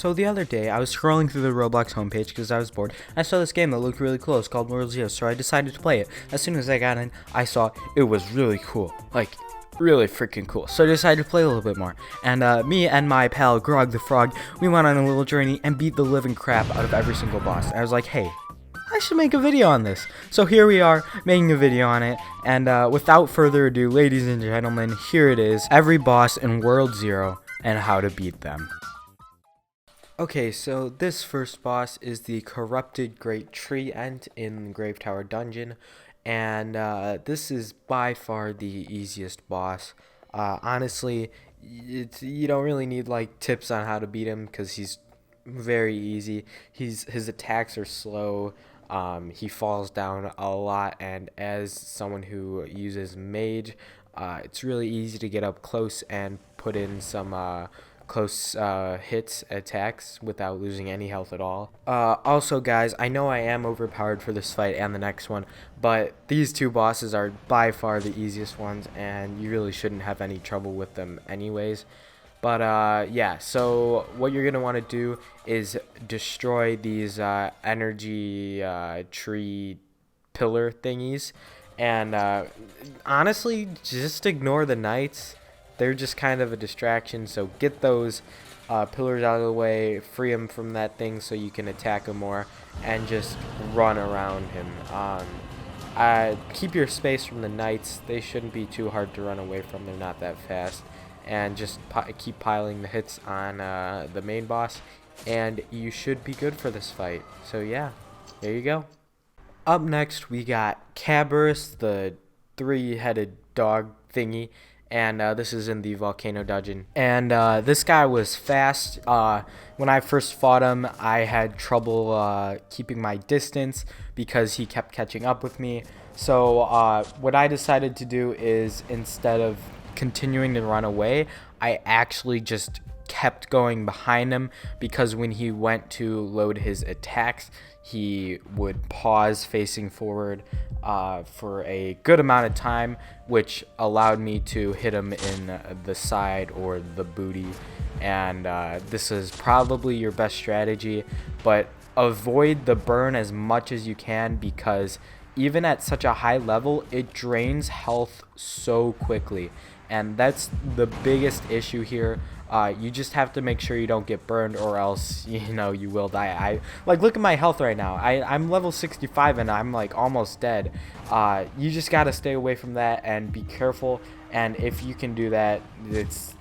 So the other day, I was scrolling through the Roblox homepage because I was bored. I saw this game that looked really cool. It's called World Zero, so I decided to play it. As soon as I got in, I saw it was really cool. Like, really freaking cool. So I decided to play a little bit more. And me and my pal, Grog the Frog, we went on a little journey and beat the living crap out of every single boss. And I was like, hey, I should make a video on this. So here we are, making a video on it. And without further ado, ladies and gentlemen, here it is. Every boss in World Zero and how to beat them. Okay, so this first boss is the Corrupted Great Tree Ent in Grave Tower Dungeon, and this is by far the easiest boss. Honestly, you don't really need like tips on how to beat him because he's very easy. His attacks are slow. He falls down a lot, and as someone who uses mage, it's really easy to get up close and put in some close hits attacks without losing any health at all. Also guys, I know I am overpowered for this fight and the next one, but these two bosses are by far the easiest ones and you really shouldn't have any trouble with them anyways. But yeah, so what you're gonna want to do is destroy these energy tree pillar thingies, and honestly just ignore the knights. They're just kind of a distraction, so get those pillars out of the way, free him from that thing so you can attack him more, and just run around him. Keep your space from the knights. They shouldn't be too hard to run away from. They're not that fast. And just keep piling the hits on the main boss, and you should be good for this fight. So yeah, there you go. Up next, we got Caberus, the three-headed dog thingy. And this is in the volcano dungeon, and this guy was fast. When I first fought him, I had trouble keeping my distance because he kept catching up with me. So what I decided to do is, instead of continuing to run away, I actually just kept going behind him, because when he went to load his attacks, he would pause facing forward for a good amount of time, which allowed me to hit him in the side or the booty. And this is probably your best strategy, but avoid the burn as much as you can, because even at such a high level, it drains health so quickly, and that's the biggest issue here. You just have to make sure you don't get burned, or else you will die. Look at my health right now. I'm level 65 and I'm like almost dead. You just gotta stay away from that and be careful, and if you can do that, it's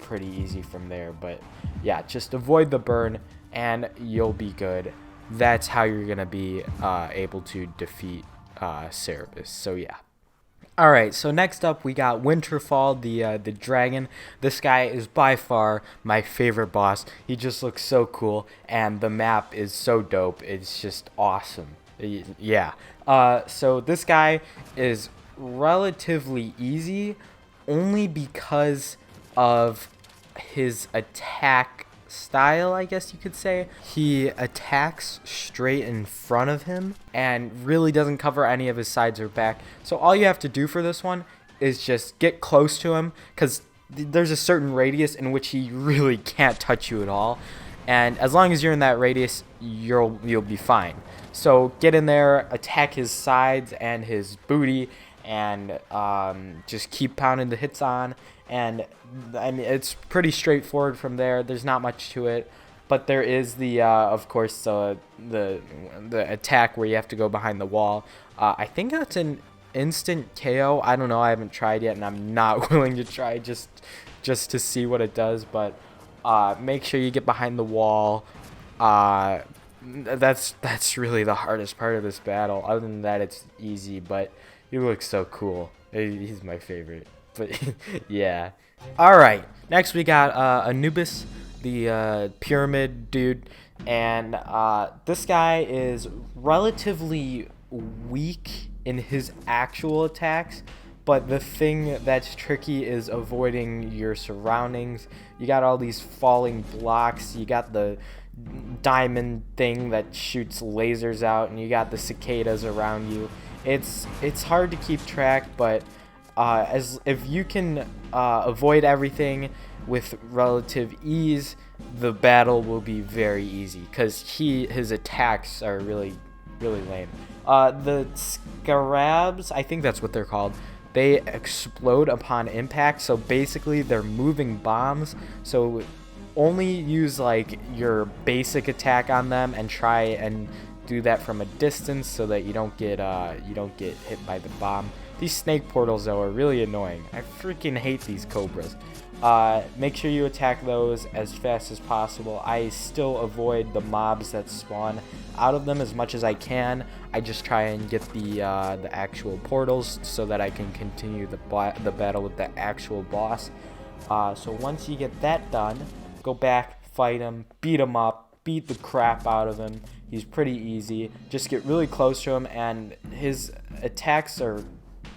pretty easy from there. But yeah, just avoid the burn and you'll be good. That's how you're gonna be able to defeat Cerberus. So yeah. Alright, so next up we got Winterfall, the dragon. This guy is by far my favorite boss. He just looks so cool, and the map is so dope. It's just awesome. Yeah. So this guy is relatively easy, only because of his attack style, I guess you could say. He attacks straight in front of him and really doesn't cover any of his sides or back. So all you have to do for this one is just get close to him, because there's a certain radius in which he really can't touch you at all, and as long as you're in that radius, you'll be fine. So get in there, attack his sides and his booty, and just keep pounding the hits on. And I mean, it's pretty straightforward from there. There's not much to it, but there is the of course the attack where you have to go behind the wall. I think that's an instant KO. I don't know. I haven't tried yet, and I'm not willing to try just to see what it does. But make sure you get behind the wall. That's really the hardest part of this battle. Other than that, it's easy. But he looks so cool. He's my favorite. But yeah. Alright, next we got Anubis, the pyramid dude, and this guy is relatively weak in his actual attacks, but the thing that's tricky is avoiding your surroundings. You got all these falling blocks, you got the diamond thing that shoots lasers out, and you got the cicadas around you. It's hard to keep track, but if you can avoid everything with relative ease, the battle will be very easy because his attacks are really lame. The scarabs, I think that's what they're called. They explode upon impact, so basically they're moving bombs. So only use like your basic attack on them and try and do that from a distance so that you don't get hit by the bomb. These snake portals though are really annoying. I freaking hate these cobras. Make sure you attack those as fast as possible. I still avoid the mobs that spawn out of them as much as I can. I just try and get the actual portals so that I can continue the battle with the actual boss. So once you get that done, go back, fight him, beat him up, beat the crap out of him. He's pretty easy. Just get really close to him, and his attacks are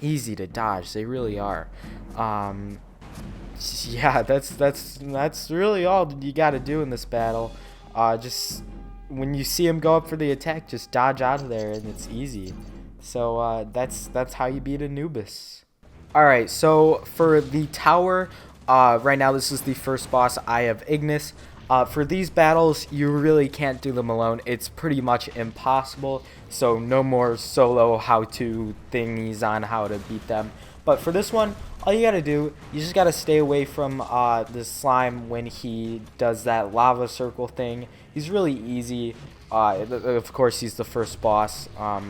easy to dodge. They really are. Yeah, that's really all you got to do in this battle. Just when you see him go up for the attack, just dodge out of there, and it's easy. So that's how you beat Anubis. All right, so for the tower, right now this is the first boss, Eye of Ignis. For these battles, you really can't do them alone. It's pretty much impossible. So no more solo how-to thingies on how to beat them. But for this one, all you gotta do, you just gotta stay away from the slime when he does that lava circle thing. He's really easy. Of course, he's the first boss.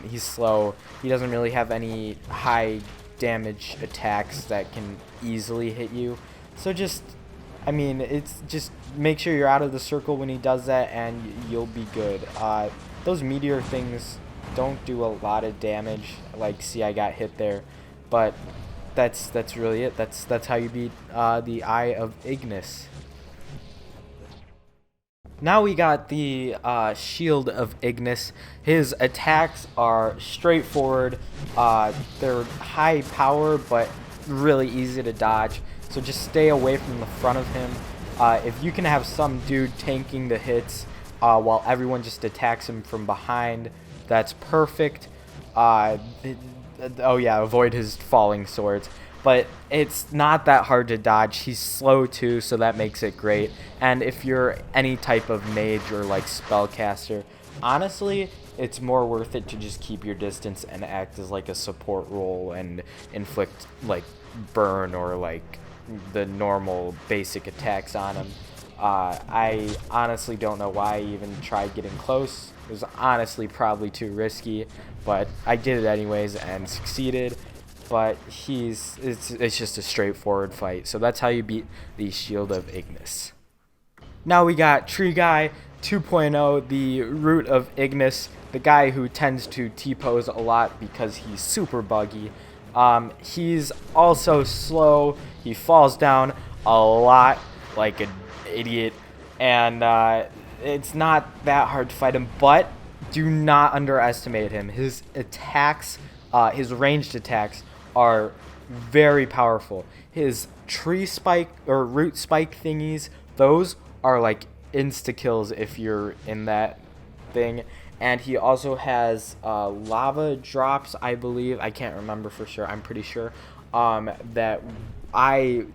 He's slow. He doesn't really have any high damage attacks that can easily hit you. So it's just make sure you're out of the circle when he does that, and you'll be good. Those meteor things don't do a lot of damage. Like, see, I got hit there, but that's really it. That's how you beat the Eye of Ignis. Now we got the Shield of Ignis. His attacks are straightforward. They're high power, but really easy to dodge. So just stay away from the front of him. If you can have some dude tanking the hits while everyone just attacks him from behind, that's perfect. Oh yeah, avoid his falling swords. But it's not that hard to dodge. He's slow too, so that makes it great. And if you're any type of mage or like spellcaster, honestly, it's more worth it to just keep your distance and act as like a support role and inflict like burn or like the normal basic attacks on him. I honestly don't know why I even tried getting close. It was honestly probably too risky, but I did it anyways and succeeded. But it's just a straightforward fight. So that's how you beat the Shield of Ignis. Now we got Tree Guy 2.0, the Root of Ignis, the guy who tends to T-pose a lot because he's super buggy. He's also slow. He falls down a lot like an idiot, and it's not that hard to fight him, but do not underestimate him. His attacks, his ranged attacks, are very powerful. His tree spike or root spike thingies, those are like insta kills if you're in that thing. And he also has lava drops, I believe. I can't remember for sure. I'm pretty sure that I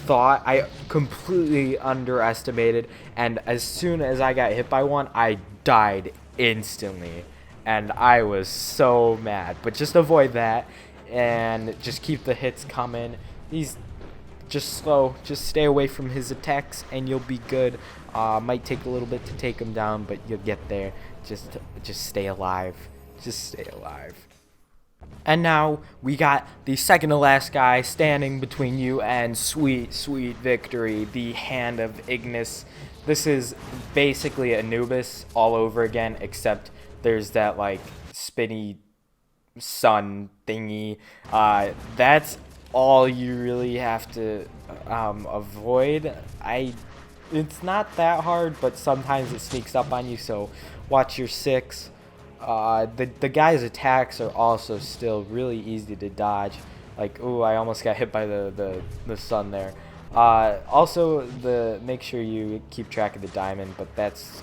thought I completely underestimated. And as soon as I got hit by one, I died instantly. And I was so mad. But just avoid that and just keep the hits coming. He's just slow. Just stay away from his attacks and you'll be good. Might take a little bit to take him down, but you'll get there. Just stay alive. Just stay alive. And now we got the second to last guy standing between you and sweet victory, the Hand of Ignis. This is basically Anubis all over again, except there's that like spinny sun thingy. That's all you really have to avoid. It's not that hard, but sometimes it sneaks up on you, so watch your six. The guy's attacks are also still really easy to dodge. Like, ooh, I almost got hit by the sun there. Also, make sure you keep track of the diamond, but that's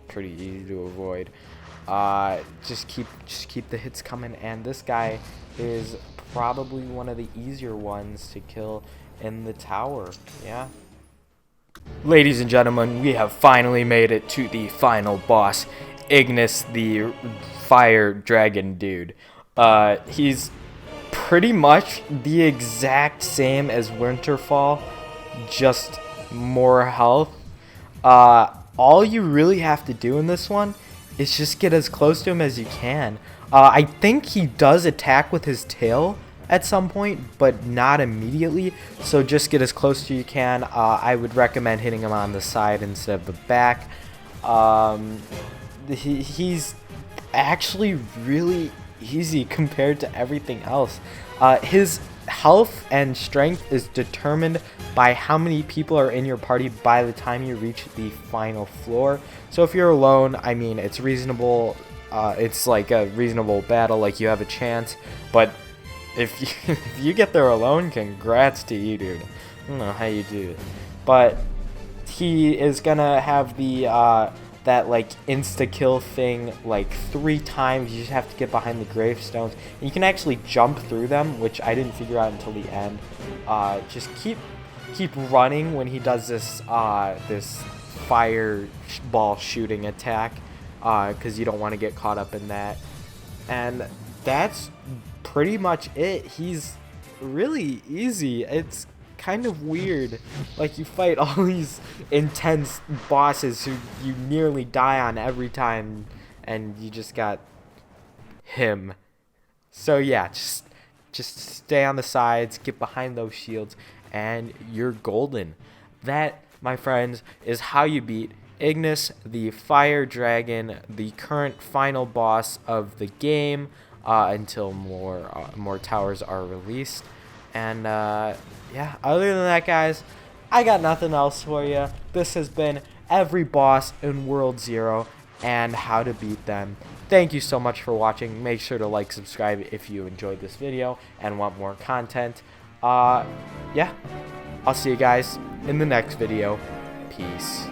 pretty easy to avoid. Just keep the hits coming, and this guy is probably one of the easier ones to kill in the tower. Yeah. Ladies and gentlemen, we have finally made it to the final boss, Ignis, the fire dragon dude. He's pretty much the exact same as Winterfall, just more health. All you really have to do in this one is just get as close to him as you can. I think he does attack with his tail at some point, but not immediately, so just get as close to you can. I would recommend hitting him on the side instead of the back. He's actually really easy compared to everything else. His health and strength is determined by how many people are in your party by the time you reach the final floor. So if you're alone, I mean, it's reasonable. It's like a reasonable battle, like you have a chance, but if you get there alone, congrats to you, dude. I don't know how you do it, but he is gonna have the that like insta kill thing like 3 times. You just have to get behind the gravestones, and you can actually jump through them, which I didn't figure out until the end. Just keep running when he does this this fireball shooting attack, because you don't want to get caught up in that. And that's pretty much it. He's really easy. It's kind of weird. Like, you fight all these intense bosses who you nearly die on every time, and you just got him. So yeah, just stay on the sides, get behind those shields, and you're golden. That, my friends, is how you beat Ignis, the fire dragon, the current final boss of the game, until more towers are released. And yeah, other than that, guys, I got nothing else for you. This has been every boss in World Zero and how to beat them. Thank you so much for watching. Make sure to like, subscribe if you enjoyed this video and want more content. Yeah, I'll see you guys in the next video. Peace.